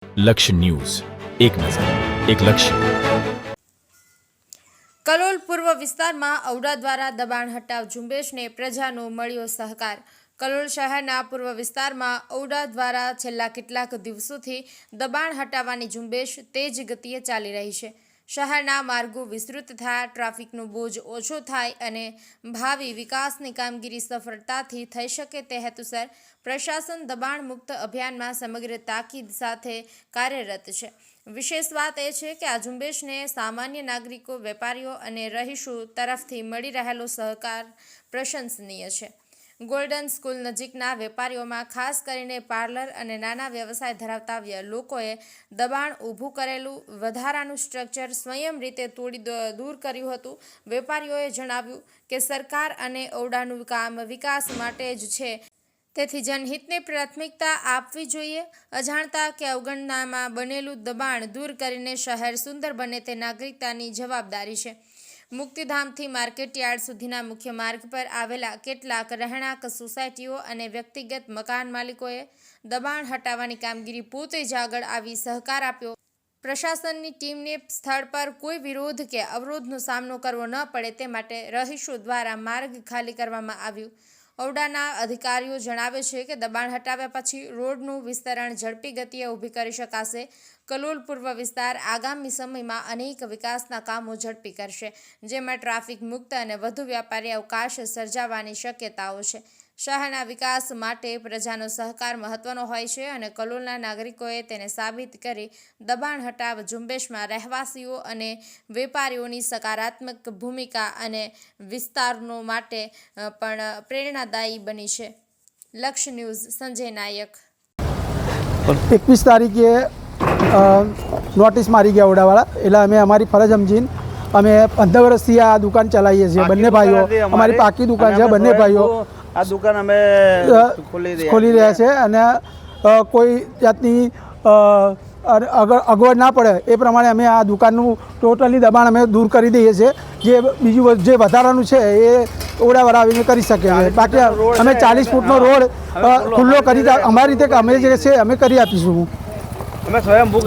લક્ષ્ય ન્યૂઝ, એક નજર, એક લક્ષ્ય. કલોલ પૂર્વ વિસ્તારમાં ઔડા દ્વારા દબાણ હટાવ ઝુંબેશને પ્રજાનો મળ્યો સહકાર. કલોલ શહેરના પૂર્વ વિસ્તારમાં ઔડા દ્વારા છેલ્લા કેટલાક દિવસોથી દબાણ હટાવવાની ઝુંબેશ તેજ ગતિએ ચાલી રહી છે. શહેરના માર્ગો વિસ્તૃત થયા, ટ્રાફિકનો બોજ ઓછો થાય અને ભાવિ વિકાસની કામગીરી સફળતાથી થઈ શકે તે હેતુસર પ્રશાસન દબાણ મુક્ત અભિયાનમાં સમગ્ર તાકીદ સાથે કાર્યરત છે. વિશેષ વાત એ છે કે આ ઝુંબેશને સામાન્ય નાગરિકો, વેપારીઓ અને રહીશો તરફથી મળી રહેલો સહકાર પ્રશંસનીય છે. ગોલ્ડન સ્કૂલ નજીકના વેપારીઓમાં ખાસ કરીને પાર્લર અને નાના વ્યવસાય ધરાવતા લોકોએ દબાણ ઊભું કરેલું વધારાનું સ્ટ્રક્ચર સ્વયં રીતે તોડી દૂર કર્યું હતું. વેપારીઓએ જણાવ્યું કે સરકાર અને ઔડાનું કામ વિકાસ માટે જ છે, તેથી જનહિતને પ્રાથમિકતા આપવી જોઈએ. અજાણતા કે અવગણનામાં બનેલું દબાણ દૂર કરીને શહેર સુંદર બને તે નાગરિકતાની જવાબદારી છે. મુક્તિધામથી માર્કેટયાર્ડ સુધીના મુખ્ય માર્ગ પર આવેલા કેટલાક રહેણાંક સોસાયટીઓ અને વ્યક્તિગત મકાન માલિકોએ દબાણ હટાવવાની કામગીરી પોતે જ આગળ આવી સહકાર આપ્યો. પ્રશાસનની ટીમને સ્થળ પર કોઈ વિરોધ કે અવરોધનો સામનો કરવો ન પડે તે માટે રહીશો દ્વારા માર્ગ ખાલી કરવામાં આવ્યું. ઔડાના અધિકારીઓ જણાવે છે કે દબાણ હટાવ્યા પછી રોડનું વિસ્તરણ ઝડપી ગતિએ ઊભી કરી શકાશે. કલોલ પૂર્વ વિસ્તાર આગામી સમયમાં અનેક વિકાસના કામો ઝડપી કરશે, જેમાં ટ્રાફિક મુક્ત અને વધુ વ્યાપારી અવકાશ સર્જાવાની શક્યતાઓ છે. શહેરના વિકાસ માટે પ્રજાનો સહકાર મહત્વનો હોય છે અને કલોલના નાગરિકોએ તેને સાબિત કરી દબાણ હટાવ ઝુંબેશમાં રહેવાસીઓ અને વેપારીઓની સકારાત્મક ભૂમિકા અને વિસ્તારનો માટે પણ પ્રેરણાદાયી બની છે. લક્ષ્ય ન્યૂઝ, સંજય નાયક. 21 તારીખે નોટિસ મારી ગયા ઔડાવાળા, એટલે અમે અમારી ફરજ સમજીને અમે 15 વર્ષથી આ દુકાન ચલાવીએ છીએ. બંને ભાઈઓ, અમારી પાકી દુકાન છે. બંને ભાઈઓ આ દુકાન અમે ખોલી રહ્યા છે અને કોઈ જાતની અગવડ ના પડે એ પ્રમાણે અમે આ દુકાનનું ટોટલી દબાણ અમે દૂર કરી દઈએ છીએ. જે બીજું જે વધારાનું છે એ ઔડાવાળા આવીને કરી શકે છે. બાકી અમે 40 ફૂટનો રોડ ખુલ્લો કરી અમારી રીતે અમે જે છે અમે કરી આપીશું. અમે સ્વયંભૂ